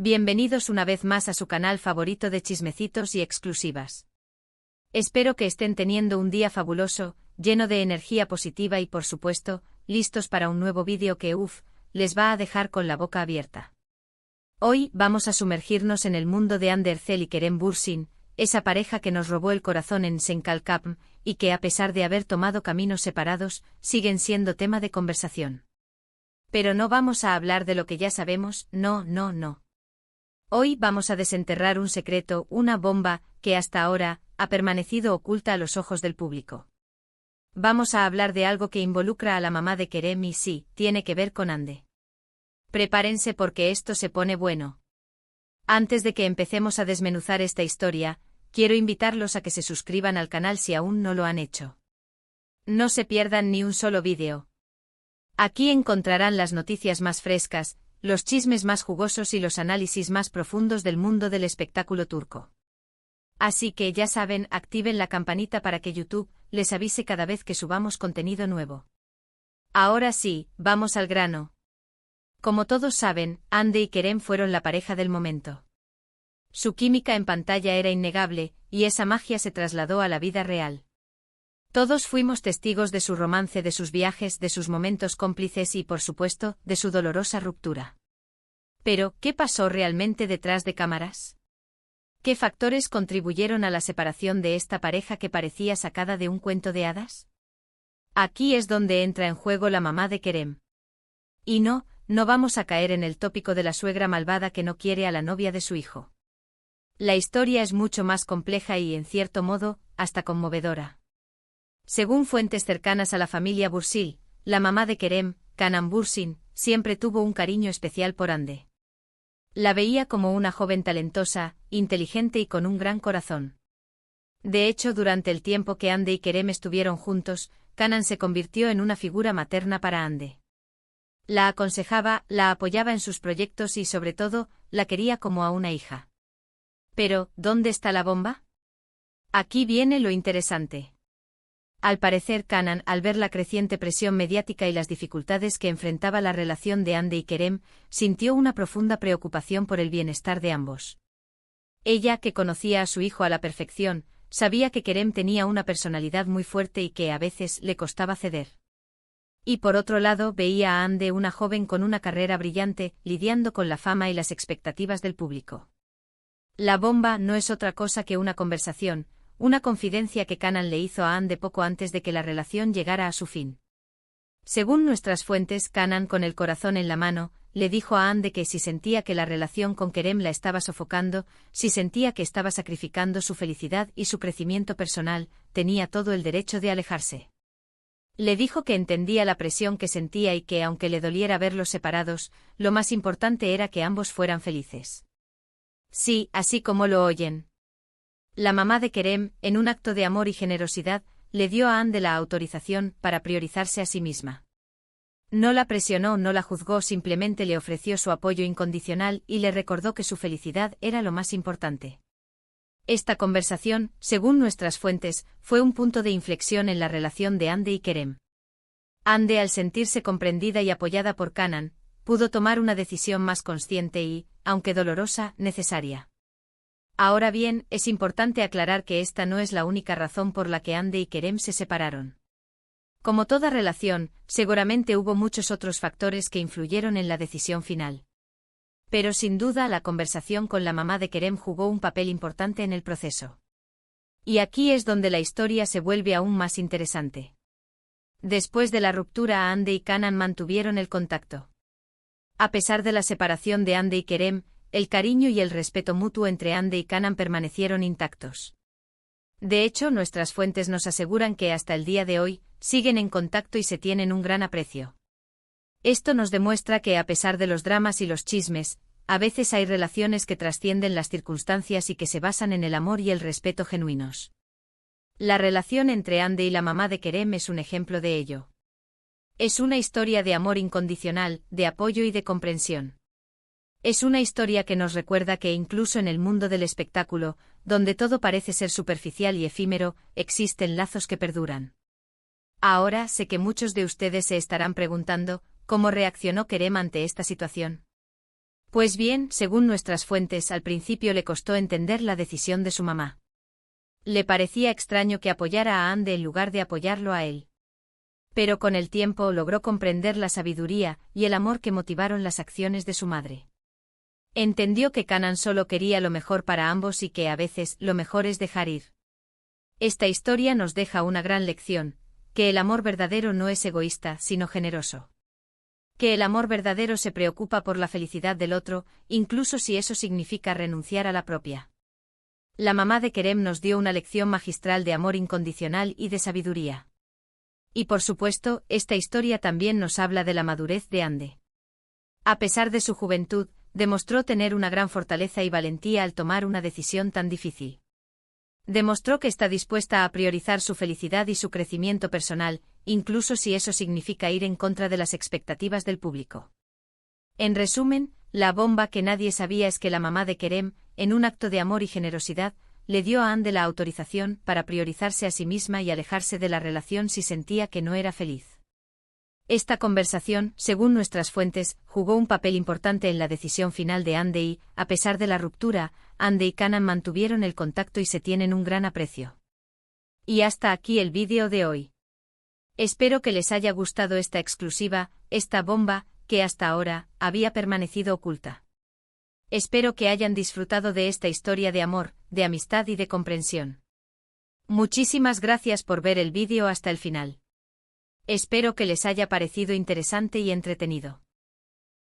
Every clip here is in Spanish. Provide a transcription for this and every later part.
Bienvenidos una vez más a su canal favorito de chismecitos y exclusivas. Espero que estén teniendo un día fabuloso, lleno de energía positiva y por supuesto, listos para un nuevo vídeo que les va a dejar con la boca abierta. Hoy vamos a sumergirnos en el mundo de Hande Erçel y Kerem Bürsin, esa pareja que nos robó el corazón en Senkalkapm y que a pesar de haber tomado caminos separados, siguen siendo tema de conversación. Pero no vamos a hablar de lo que ya sabemos, no. Hoy vamos a desenterrar un secreto, una bomba, que hasta ahora ha permanecido oculta a los ojos del público. Vamos a hablar de algo que involucra a la mamá de Kerem y sí, tiene que ver con Hande. Prepárense porque esto se pone bueno. Antes de que empecemos a desmenuzar esta historia, quiero invitarlos a que se suscriban al canal si aún no lo han hecho. No se pierdan ni un solo vídeo. Aquí encontrarán las noticias más frescas, los chismes más jugosos y los análisis más profundos del mundo del espectáculo turco. Así que ya saben, activen la campanita para que YouTube les avise cada vez que subamos contenido nuevo. Ahora sí, vamos al grano. Como todos saben, Hande y Kerem fueron la pareja del momento. Su química en pantalla era innegable, y esa magia se trasladó a la vida real. Todos fuimos testigos de su romance, de sus viajes, de sus momentos cómplices y, por supuesto, de su dolorosa ruptura. Pero, ¿qué pasó realmente detrás de cámaras? ¿Qué factores contribuyeron a la separación de esta pareja que parecía sacada de un cuento de hadas? Aquí es donde entra en juego la mamá de Kerem. Y no vamos a caer en el tópico de la suegra malvada que no quiere a la novia de su hijo. La historia es mucho más compleja y, en cierto modo, hasta conmovedora. Según fuentes cercanas a la familia Bürsin, la mamá de Kerem, Canan Bürsin, siempre tuvo un cariño especial por Hande. La veía como una joven talentosa, inteligente y con un gran corazón. De hecho, durante el tiempo que Hande y Kerem estuvieron juntos, Canan se convirtió en una figura materna para Hande. La aconsejaba, la apoyaba en sus proyectos y, sobre todo, la quería como a una hija. Pero, ¿dónde está la bomba? Aquí viene lo interesante. Al parecer Canan, al ver la creciente presión mediática y las dificultades que enfrentaba la relación de Hande y Kerem, sintió una profunda preocupación por el bienestar de ambos. Ella, que conocía a su hijo a la perfección, sabía que Kerem tenía una personalidad muy fuerte y que a veces le costaba ceder. Y por otro lado veía a Hande una joven con una carrera brillante, lidiando con la fama y las expectativas del público. La bomba no es otra cosa que una conversación, una confidencia que Canan le hizo a Hande poco antes de que la relación llegara a su fin. Según nuestras fuentes, Canan, con el corazón en la mano, le dijo a Hande que si sentía que la relación con Kerem la estaba sofocando, si sentía que estaba sacrificando su felicidad y su crecimiento personal, tenía todo el derecho de alejarse. Le dijo que entendía la presión que sentía y que, aunque le doliera verlos separados, lo más importante era que ambos fueran felices. Sí, así como lo oyen. La mamá de Kerem, en un acto de amor y generosidad, le dio a Hande la autorización para priorizarse a sí misma. No la presionó, no la juzgó, simplemente le ofreció su apoyo incondicional y le recordó que su felicidad era lo más importante. Esta conversación, según nuestras fuentes, fue un punto de inflexión en la relación de Hande y Kerem. Hande, al sentirse comprendida y apoyada por Canan, pudo tomar una decisión más consciente y, aunque dolorosa, necesaria. Ahora bien, es importante aclarar que esta no es la única razón por la que Hande y Kerem se separaron. Como toda relación, seguramente hubo muchos otros factores que influyeron en la decisión final. Pero sin duda la conversación con la mamá de Kerem jugó un papel importante en el proceso. Y aquí es donde la historia se vuelve aún más interesante. Después de la ruptura, Hande y Canan mantuvieron el contacto. A pesar de la separación de Hande y Kerem, el cariño y el respeto mutuo entre Hande y Canan permanecieron intactos. De hecho, nuestras fuentes nos aseguran que hasta el día de hoy, siguen en contacto y se tienen un gran aprecio. Esto nos demuestra que a pesar de los dramas y los chismes, a veces hay relaciones que trascienden las circunstancias y que se basan en el amor y el respeto genuinos. La relación entre Hande y la mamá de Kerem es un ejemplo de ello. Es una historia de amor incondicional, de apoyo y de comprensión. Es una historia que nos recuerda que incluso en el mundo del espectáculo, donde todo parece ser superficial y efímero, existen lazos que perduran. Ahora sé que muchos de ustedes se estarán preguntando, ¿cómo reaccionó Kerem ante esta situación? Pues bien, según nuestras fuentes, al principio le costó entender la decisión de su mamá. Le parecía extraño que apoyara a Ande en lugar de apoyarlo a él. Pero con el tiempo logró comprender la sabiduría y el amor que motivaron las acciones de su madre. Entendió que Kanan solo quería lo mejor para ambos y que a veces lo mejor es dejar ir. Esta historia nos deja una gran lección, que el amor verdadero no es egoísta, sino generoso. Que el amor verdadero se preocupa por la felicidad del otro, incluso si eso significa renunciar a la propia. La mamá de Kerem nos dio una lección magistral de amor incondicional y de sabiduría. Y por supuesto, esta historia también nos habla de la madurez de Ande. A pesar de su juventud, demostró tener una gran fortaleza y valentía al tomar una decisión tan difícil. Demostró que está dispuesta a priorizar su felicidad y su crecimiento personal, incluso si eso significa ir en contra de las expectativas del público. En resumen, la bomba que nadie sabía es que la mamá de Kerem, en un acto de amor y generosidad, le dio a Ande la autorización para priorizarse a sí misma y alejarse de la relación si sentía que no era feliz. Esta conversación, según nuestras fuentes, jugó un papel importante en la decisión final de Ande y, a pesar de la ruptura, Ande y Kanan mantuvieron el contacto y se tienen un gran aprecio. Y hasta aquí el vídeo de hoy. Espero que les haya gustado esta exclusiva, esta bomba, que hasta ahora había permanecido oculta. Espero que hayan disfrutado de esta historia de amor, de amistad y de comprensión. Muchísimas gracias por ver el vídeo hasta el final. Espero que les haya parecido interesante y entretenido.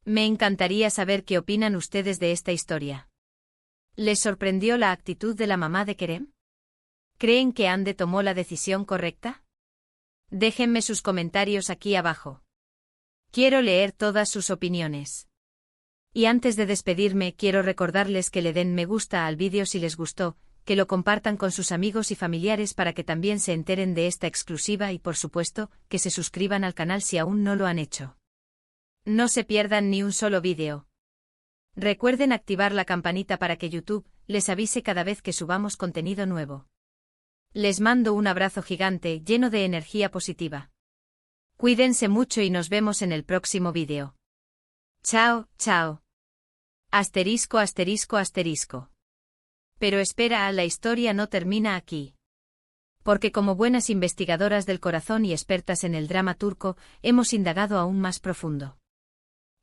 Me encantaría saber qué opinan ustedes de esta historia. ¿Les sorprendió la actitud de la mamá de Kerem? ¿Creen que Ande tomó la decisión correcta? Déjenme sus comentarios aquí abajo. Quiero leer todas sus opiniones. Y antes de despedirme, quiero recordarles que le den me gusta al vídeo si les gustó, que lo compartan con sus amigos y familiares para que también se enteren de esta exclusiva y por supuesto, que se suscriban al canal si aún no lo han hecho. No se pierdan ni un solo vídeo. Recuerden activar la campanita para que YouTube les avise cada vez que subamos contenido nuevo. Les mando un abrazo gigante lleno de energía positiva. Cuídense mucho y nos vemos en el próximo vídeo. Chao, chao. Asterisco, asterisco, asterisco. Pero espera, la historia no termina aquí. Porque como buenas investigadoras del corazón y expertas en el drama turco, hemos indagado aún más profundo.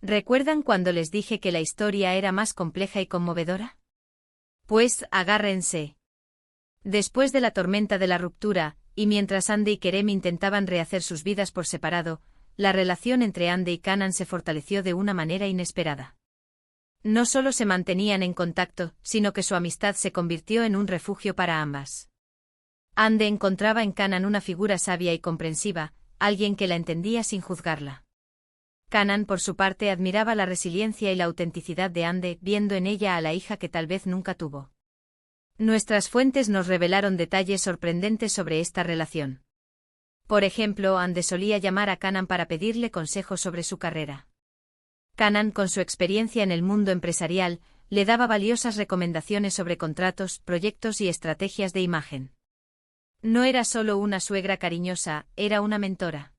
¿Recuerdan cuando les dije que la historia era más compleja y conmovedora? Pues, agárrense. Después de la tormenta de la ruptura, y mientras Ande y Kerem intentaban rehacer sus vidas por separado, la relación entre Ande y Kanan se fortaleció de una manera inesperada. No solo se mantenían en contacto, sino que su amistad se convirtió en un refugio para ambas. Ande encontraba en Kanan una figura sabia y comprensiva, alguien que la entendía sin juzgarla. Kanan, por su parte, admiraba la resiliencia y la autenticidad de Ande, viendo en ella a la hija que tal vez nunca tuvo. Nuestras fuentes nos revelaron detalles sorprendentes sobre esta relación. Por ejemplo, Ande solía llamar a Kanan para pedirle consejos sobre su carrera. Kanan, con su experiencia en el mundo empresarial, le daba valiosas recomendaciones sobre contratos, proyectos y estrategias de imagen. No era solo una suegra cariñosa, era una mentora.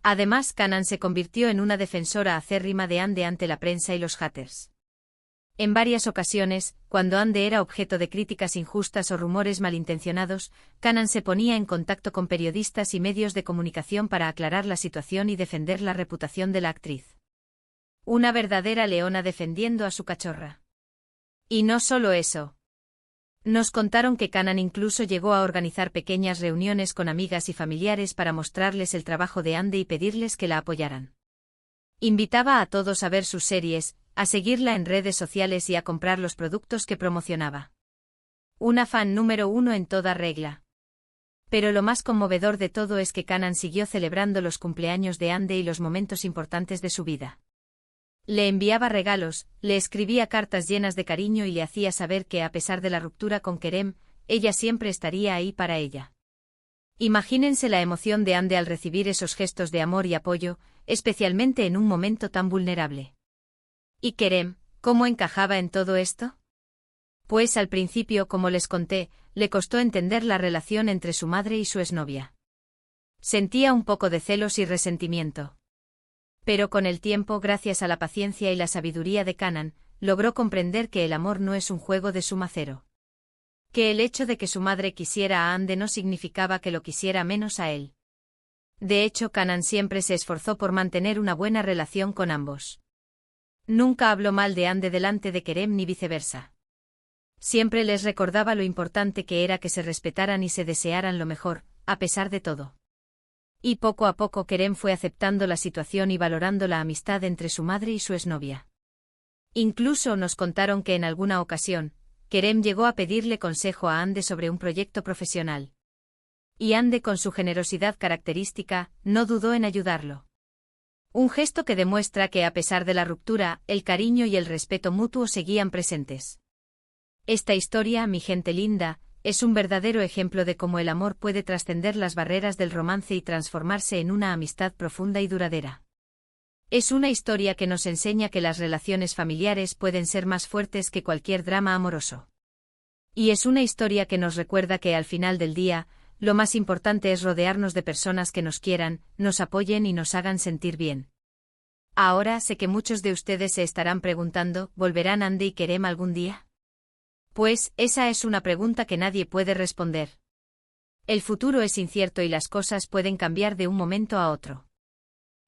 Además, Kanan se convirtió en una defensora acérrima de Ande ante la prensa y los haters. En varias ocasiones, cuando Ande era objeto de críticas injustas o rumores malintencionados, Kanan se ponía en contacto con periodistas y medios de comunicación para aclarar la situación y defender la reputación de la actriz. Una verdadera leona defendiendo a su cachorra. Y no solo eso. Nos contaron que Kanan incluso llegó a organizar pequeñas reuniones con amigas y familiares para mostrarles el trabajo de Ande y pedirles que la apoyaran. Invitaba a todos a ver sus series, a seguirla en redes sociales y a comprar los productos que promocionaba. Una fan número 1 en toda regla. Pero lo más conmovedor de todo es que Kanan siguió celebrando los cumpleaños de Ande y los momentos importantes de su vida. Le enviaba regalos, le escribía cartas llenas de cariño y le hacía saber que a pesar de la ruptura con Kerem, ella siempre estaría ahí para ella. Imagínense la emoción de Ande al recibir esos gestos de amor y apoyo, especialmente en un momento tan vulnerable. ¿Y Kerem, cómo encajaba en todo esto? Pues al principio, como les conté, le costó entender la relación entre su madre y su exnovia. Sentía un poco de celos y resentimiento. Pero con el tiempo, gracias a la paciencia y la sabiduría de Kanan, logró comprender que el amor no es un juego de suma cero. Que el hecho de que su madre quisiera a Ande no significaba que lo quisiera menos a él. De hecho, Kanan siempre se esforzó por mantener una buena relación con ambos. Nunca habló mal de Ande delante de Kerem ni viceversa. Siempre les recordaba lo importante que era que se respetaran y se desearan lo mejor, a pesar de todo. Y poco a poco Kerem fue aceptando la situación y valorando la amistad entre su madre y su exnovia. Incluso nos contaron que en alguna ocasión, Kerem llegó a pedirle consejo a Ande sobre un proyecto profesional. Y Ande, con su generosidad característica, no dudó en ayudarlo. Un gesto que demuestra que a pesar de la ruptura, el cariño y el respeto mutuo seguían presentes. Esta historia, mi gente linda, es un verdadero ejemplo de cómo el amor puede trascender las barreras del romance y transformarse en una amistad profunda y duradera. Es una historia que nos enseña que las relaciones familiares pueden ser más fuertes que cualquier drama amoroso. Y es una historia que nos recuerda que al final del día, lo más importante es rodearnos de personas que nos quieran, nos apoyen y nos hagan sentir bien. Ahora sé que muchos de ustedes se estarán preguntando, ¿volverán Ande y Kerem algún día? Pues, esa es una pregunta que nadie puede responder. El futuro es incierto y las cosas pueden cambiar de un momento a otro.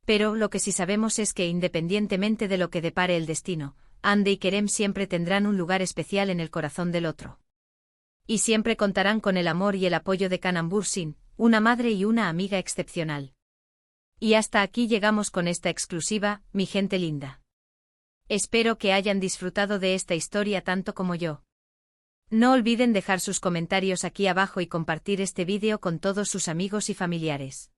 Pero lo que sí sabemos es que independientemente de lo que depare el destino, Ande y Kerem siempre tendrán un lugar especial en el corazón del otro. Y siempre contarán con el amor y el apoyo de Kanan Bürsin, una madre y una amiga excepcional. Y hasta aquí llegamos con esta exclusiva, mi gente linda. Espero que hayan disfrutado de esta historia tanto como yo. No olviden dejar sus comentarios aquí abajo y compartir este vídeo con todos sus amigos y familiares.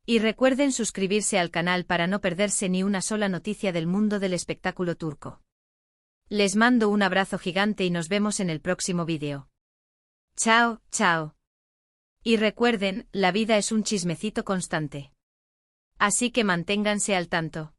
Y recuerden suscribirse al canal para no perderse ni una sola noticia del mundo del espectáculo turco. Les mando un abrazo gigante y nos vemos en el próximo vídeo. Chao, chao. Y recuerden, la vida es un chismecito constante. Así que manténganse al tanto.